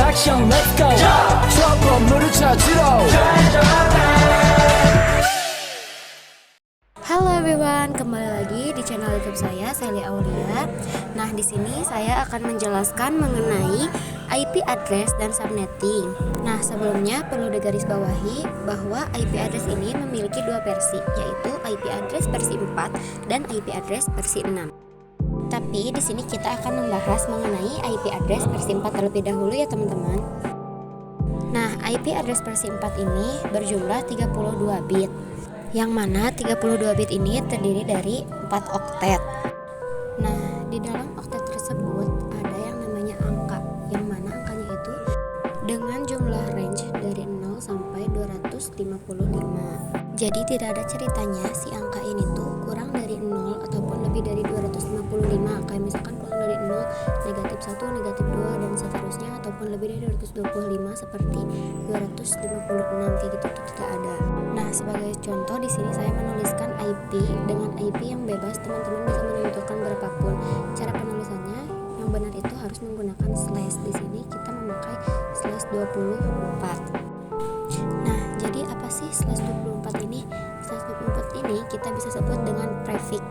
action let's go 저 건물을 찾으러 Halo everyone, kembali lagi di channel YouTube saya, Sally Aulia. Nah, di sini saya akan menjelaskan mengenai IP address dan subnetting. Nah, sebelumnya perlu digarisbawahi bahwa IP address ini memiliki dua versi, yaitu IP address versi 4 dan IP address versi 6. Tapi di sini kita akan membahas mengenai IP address versi 4 terlebih dahulu ya teman-teman. Nah, IP address versi 4 ini berjumlah 32 bit. Yang mana 32 bit ini terdiri dari 4 oktet. Nah, di dalam oktet tersebut ada yang namanya angka, yang mana angkanya itu dengan jumlah range dari 0 sampai 255. Jadi tidak ada ceritanya si angka ini tuh kurang dari 0 ataupun lebih dari 255. Kayak misalkan kurang dari 0, negatif 1, negatif 2 dan seterusnya, ataupun lebih dari 225 seperti 256 kayak gitu tuh tidak ada. Nah, sebagai contoh di sini saya menuliskan IP dengan IP yang bebas, teman-teman bisa menentukan berapapun. Cara penulisannya yang benar itu harus menggunakan slash. Di sini kita memakai slash 24. Nah, jadi apa sih slash 24 ini? Slash 24 ini kita bisa sebut dengan prefix,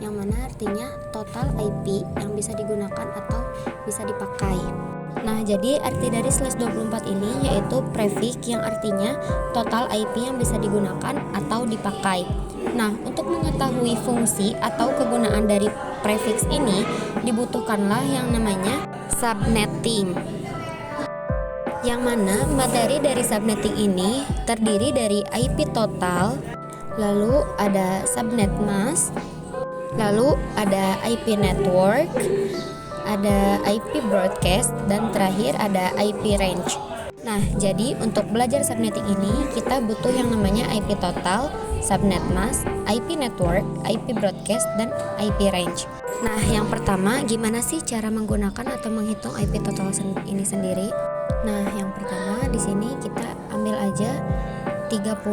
yang mana artinya total IP yang bisa digunakan atau bisa dipakai. Nah, jadi arti dari slash 24 ini yaitu prefix yang artinya total IP yang bisa digunakan atau dipakai. Nah, untuk mengetahui fungsi atau kegunaan dari prefix ini dibutuhkanlah yang namanya subnetting. Yang mana materi dari subnetting ini terdiri dari IP total, lalu ada subnet mask, lalu ada IP network, ada IP broadcast, dan terakhir ada IP range. Nah, jadi untuk belajar subnetting ini kita butuh yang namanya IP total, subnet mask, IP network, IP broadcast, dan IP range. Nah, yang pertama gimana sih cara menggunakan atau menghitung IP total ini sendiri? Nah, yang pertama di sini kita ambil aja 32,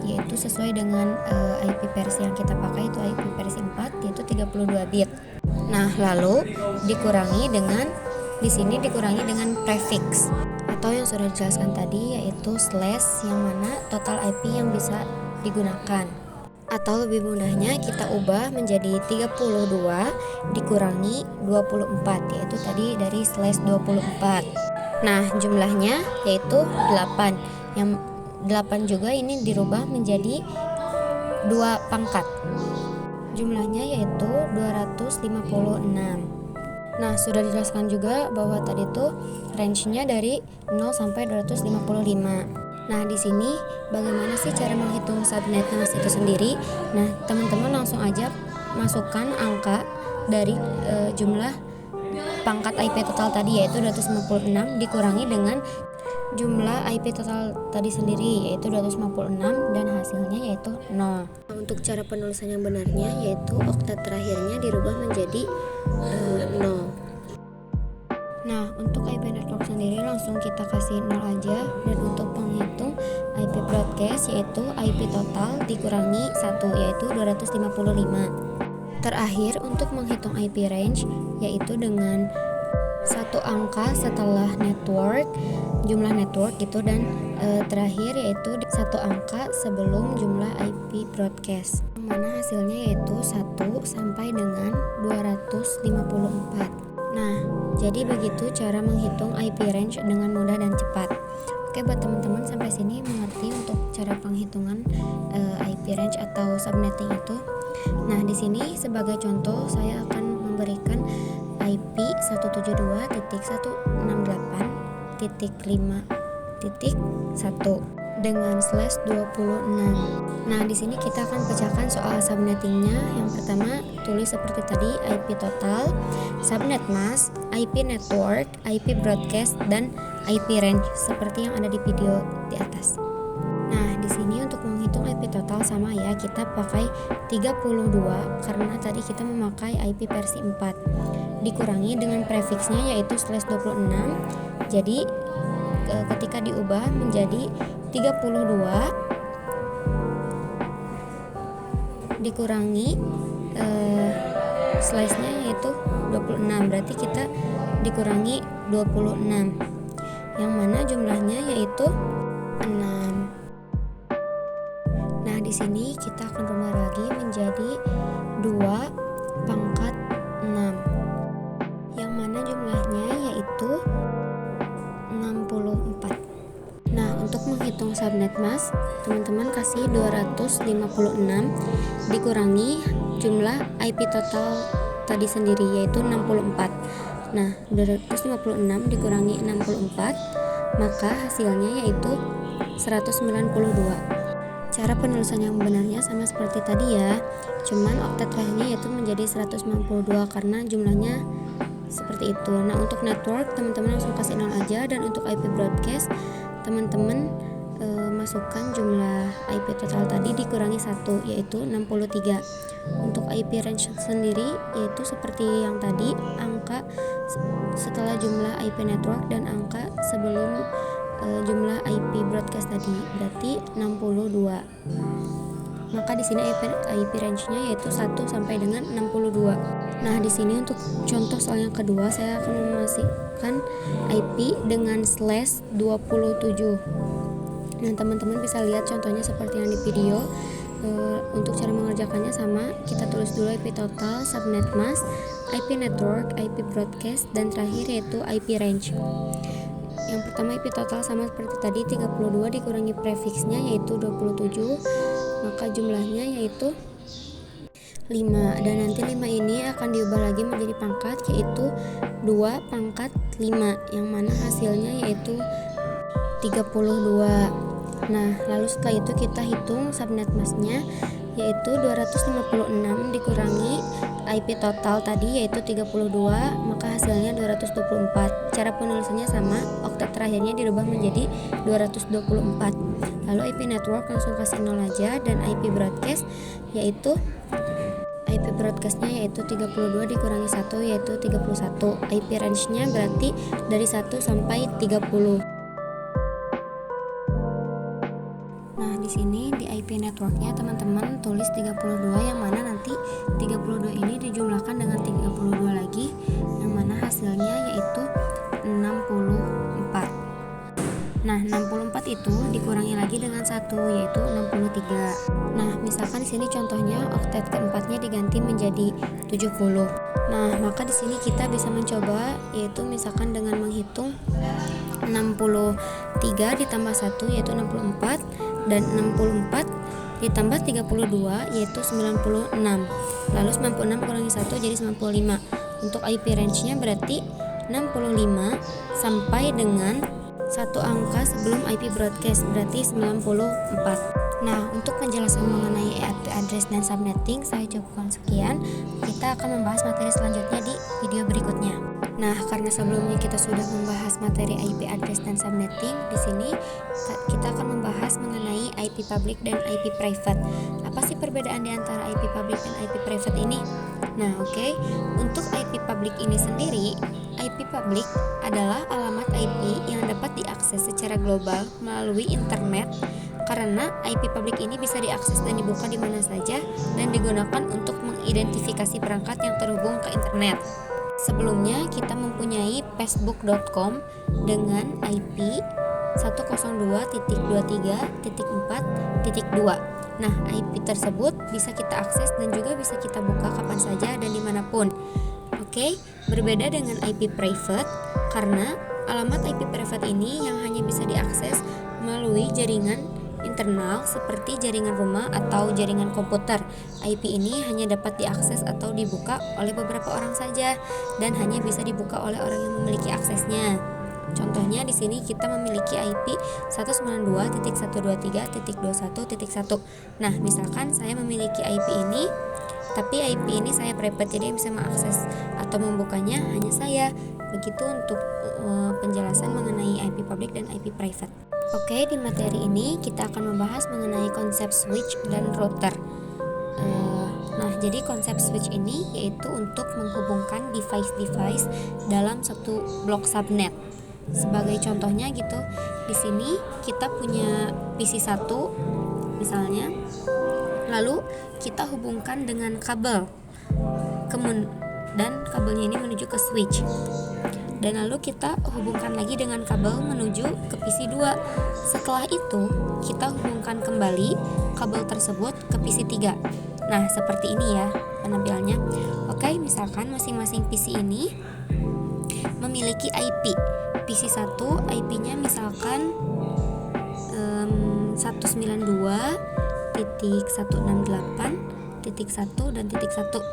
yaitu sesuai dengan IP versi yang kita pakai, itu IP versi 4 yaitu 32 bit. Nah, lalu dikurangi dengan di sini dikurangi dengan prefix atau yang sudah dijelaskan tadi yaitu slash, yang mana total IP yang bisa digunakan. Atau lebih mudahnya kita ubah menjadi 32 dikurangi 24, yaitu tadi dari slash 24. Nah, jumlahnya yaitu 8. Yang 8 juga ini dirubah menjadi 2 pangkat. Jumlahnya yaitu 256. Nah, sudah dijelaskan juga bahwa tadi tuh range-nya dari 0 sampai 255. Nah, di sini bagaimana sih cara menghitung subnet mask itu sendiri? Nah, teman-teman langsung aja masukkan angka dari jumlah pangkat IP total tadi yaitu 256 dikurangi dengan jumlah IP total tadi sendiri yaitu 256 dan hasilnya yaitu 0. Nah, untuk cara penulisan yang benarnya yaitu oktet terakhirnya dirubah menjadi 0. Nah, untuk IP network sendiri langsung kita kasih 0 aja, dan untuk penghitung IP broadcast yaitu IP total dikurangi 1 yaitu 255. Terakhir untuk menghitung IP range yaitu dengan satu angka setelah network, jumlah network gitu, dan terakhir yaitu satu angka sebelum jumlah IP broadcast, mana hasilnya yaitu 1 sampai dengan 254. Nah, jadi begitu cara menghitung IP range dengan mudah dan cepat. Oke, buat teman-teman sampai sini mengerti untuk cara penghitungan IP range atau subnetting itu. Nah, di sini sebagai contoh saya akan memberikan IP 172.168.5.1 dengan slash 26. Nah, di sini kita akan pecahkan soal subnettingnya. Yang pertama tulis seperti tadi, IP total, subnet mask, IP network, IP broadcast, dan IP range seperti yang ada di video di atas. Nah, di sini untuk menghitung IP total sama ya, kita pakai 32 karena tadi kita memakai IP versi 4 dikurangi dengan prefixnya yaitu slash 26. Jadi ketika diubah menjadi 32 dikurangi slashnya yaitu 26, berarti kita dikurangi 26. yang mana jumlahnya yaitu 6. Nah, di sini kita akan rubah lagi menjadi 2 pangkat 6, yang mana jumlahnya yaitu 64. Nah, untuk menghitung subnet mas, teman-teman kasih 256 dikurangi jumlah IP total tadi sendiri yaitu 64. Nah, 256 dikurangi 64, maka hasilnya yaitu 192. Cara penulisan yang benarnya sama seperti tadi ya, cuman oktet terakhirnya yaitu menjadi 192 karena jumlahnya seperti itu. Nah, untuk network teman-teman langsung kasih 0 aja, dan untuk IP broadcast teman-teman masukkan jumlah IP total tadi dikurangi 1 yaitu 63. Untuk IP range sendiri yaitu seperti yang tadi, angka setelah jumlah IP network dan angka sebelum jumlah IP broadcast tadi, berarti 62. Maka di sini IP range-nya yaitu 1 sampai dengan 62. Nah, di sini untuk contoh soal yang kedua saya akan memasukkan IP dengan /27. Nah, teman-teman bisa lihat contohnya seperti yang di video. Untuk cara mengerjakannya sama, kita tulis dulu IP total, subnet mask, IP network, IP broadcast, dan terakhir yaitu IP range. Yang pertama IP total sama seperti tadi, 32 dikurangi prefiksnya yaitu 27, maka jumlahnya yaitu 5, dan nanti 5 ini akan diubah lagi menjadi pangkat yaitu 2 pangkat 5, yang mana hasilnya yaitu 32. Nah, lalu setelah itu kita hitung subnet masknya yaitu 256 dikurangi IP total tadi yaitu 32, maka hasilnya 224. Cara penulisannya sama, oktet terakhirnya dirubah menjadi 224. Lalu IP network langsung kasih 0 aja, dan IP broadcast yaitu IP broadcastnya yaitu 32 dikurangi 1 yaitu 31. IP range-nya berarti dari 1 sampai 30. Nah, di sini di IP networknya teman-teman tulis 32, yang mana nanti 32 ini dijumlahkan dengan 32 lagi, yang mana hasilnya yaitu 64. Nah, 64 itu dikurangi lagi dengan 1 yaitu 63. Nah, misalkan di sini contohnya oktet keempatnya diganti menjadi 70. Nah, maka di sini kita bisa mencoba yaitu misalkan dengan menghitung 63 ditambah 1 yaitu 64, dan 64 ditambah 32 yaitu 96. Lalu 96 kurangi 1 jadi 95. Untuk IP range-nya berarti 65 sampai dengan satu angka sebelum IP broadcast, berarti 94. Nah, untuk penjelasan mengenai IP address dan subnetting saya cukupkan sekian. Kita akan membahas materi selanjutnya di video berikutnya. Nah, karena sebelumnya kita sudah membahas materi IP address dan subnetting, di sini kita akan membahas mengenai IP public dan IP private. Apa sih perbedaan di antara IP public dan IP private ini? Nah, oke. Untuk IP public ini sendiri, IP public adalah alamat IP yang dapat diakses secara global melalui internet, karena IP public ini bisa diakses dan dibuka di mana saja dan digunakan untuk mengidentifikasi perangkat yang terhubung ke internet. Sebelumnya kita mempunyai facebook.com dengan IP 102.23.4.2. Nah, IP tersebut bisa kita akses dan juga bisa kita buka kapan saja dan dimanapun. Oke, berbeda dengan IP private, karena alamat IP private ini yang hanya bisa diakses melalui jaringan internal seperti jaringan rumah atau jaringan komputer. IP ini hanya dapat diakses atau dibuka oleh beberapa orang saja dan hanya bisa dibuka oleh orang yang memiliki aksesnya. Contohnya di sini kita memiliki IP 192.123.21.1. Nah, misalkan saya memiliki IP ini, tapi IP ini saya private, jadi yang bisa mengakses atau membukanya hanya saya. Begitu untuk penjelasan mengenai IP public dan IP private. Oke, di materi ini kita akan membahas mengenai konsep switch dan router. Nah, jadi konsep switch ini yaitu untuk menghubungkan device-device dalam satu blok subnet. Sebagai contohnya gitu, di sini kita punya PC 1 misalnya, lalu kita hubungkan dengan kabel, dan kabelnya ini menuju ke switch. dan lalu kita hubungkan lagi dengan kabel menuju ke PC 2. Setelah itu, kita hubungkan kembali kabel tersebut ke PC 3. Nah, seperti ini ya penampilannya. Oke, misalkan masing-masing PC ini memiliki IP. PC 1 IP-nya misalkan 192.168.1 dan titik 1. Untuk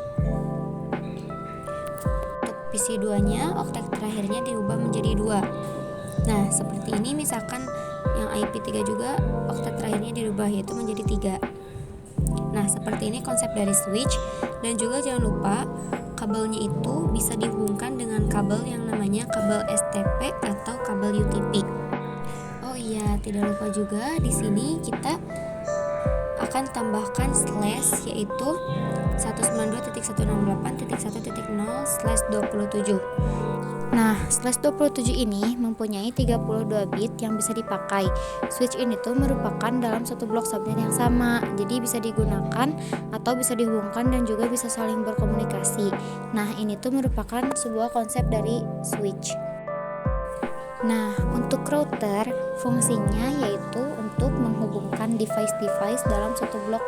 PC 2-nya oktet terakhirnya diubah menjadi 2. Nah, seperti ini misalkan yang IP 3 juga oktet terakhirnya dirubah yaitu menjadi 3. Nah, seperti ini konsep dari switch. Dan juga jangan lupa kabelnya itu bisa dihubungkan dengan kabel yang namanya kabel STP atau kabel UTP. Oh iya, tidak lupa juga di sini kita akan tambahkan slash yaitu 192.168.1.0/27. Nah, slash 27 ini mempunyai 32 bit yang bisa dipakai. Switch ini tuh merupakan dalam satu blok subnet yang sama, jadi bisa digunakan atau bisa dihubungkan dan juga bisa saling berkomunikasi. Nah, ini tuh merupakan sebuah konsep dari switch. Nah, untuk router fungsinya yaitu untuk menghubungkan device-device dalam satu blok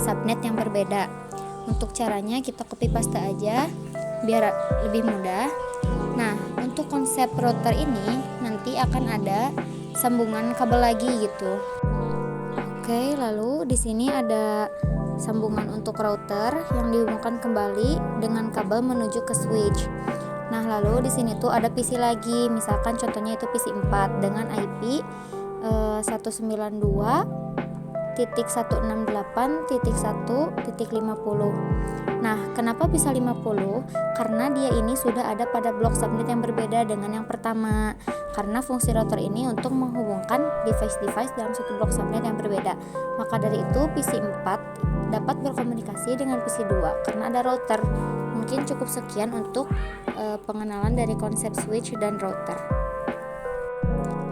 subnet yang berbeda. Untuk caranya kita copy paste aja biar lebih mudah. Nah, untuk konsep router ini nanti akan ada sambungan kabel lagi gitu. Oke, lalu di sini ada sambungan untuk router yang dihubungkan kembali dengan kabel menuju ke switch. Nah, lalu di sini tuh ada PC lagi, misalkan contohnya itu PC 4 dengan IP 192.168.1.50. Nah, kenapa bisa 50? Karena dia ini sudah ada pada blok subnet yang berbeda dengan yang pertama. Karena fungsi router ini untuk menghubungkan device-device dalam satu blok subnet yang berbeda. Maka dari itu PC 4 dapat berkomunikasi dengan PC 2 karena ada router. Mungkin cukup sekian untuk pengenalan dari konsep switch dan router.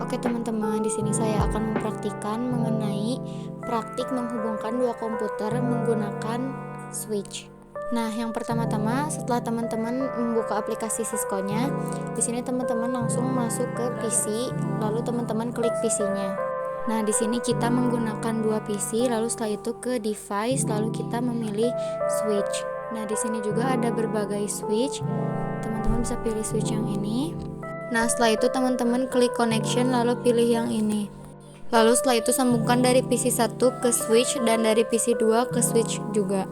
Oke teman-teman, di sini saya akan mempraktikkan mengenai praktik menghubungkan dua komputer menggunakan switch. Nah, yang pertama-tama setelah teman-teman membuka aplikasi Cisco-nya, di sini teman-teman langsung masuk ke PC, lalu teman-teman klik PC-nya. Nah, di sini kita menggunakan dua PC, lalu setelah itu ke device, lalu kita memilih switch. Nah, di sini juga ada berbagai switch. Teman-teman bisa pilih switch yang ini. Nah, setelah itu teman-teman klik connection lalu pilih yang ini. Lalu setelah itu sambungkan dari PC 1 ke switch dan dari PC 2 ke switch juga.